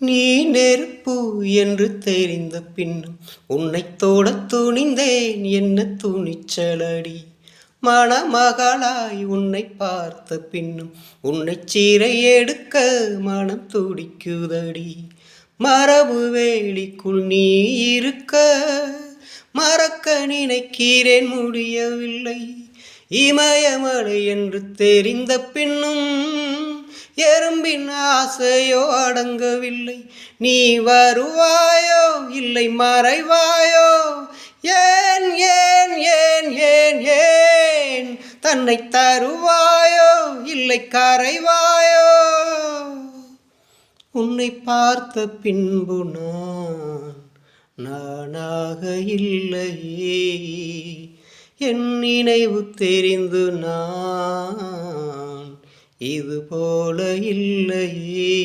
நீ நெருப்பு என்று தெரிந்த பின்னும் உன்னைத் தொடத் துணிந்தேன். என்ன துணிச்சலடி! மணமகளாய் உன்னைப் பார்த்த பின்னும் உன்னைச் சீரை எடுக்க மனம் துடிக்குதடி. மரபு வேலிக்குள் நீ இருக்க மறக்க நினைக்கிறேன், முடியவில்லை. இமயமலை என்று தெரிந்த பின்னும் எறும்பின் ஆசையோ அடங்கவில்லை. நீ வருவாயோ இல்லை மறைவாயோ? ஏன் ஏன் ஏன் ஏன் ஏன் தன்னை தருவாயோ இல்லை கரைவாயோ? உன்னை பார்த்த பின்பு நானாக இல்லையே, என் நினைவு தெரிந்து நான் இது போல இல்லையே.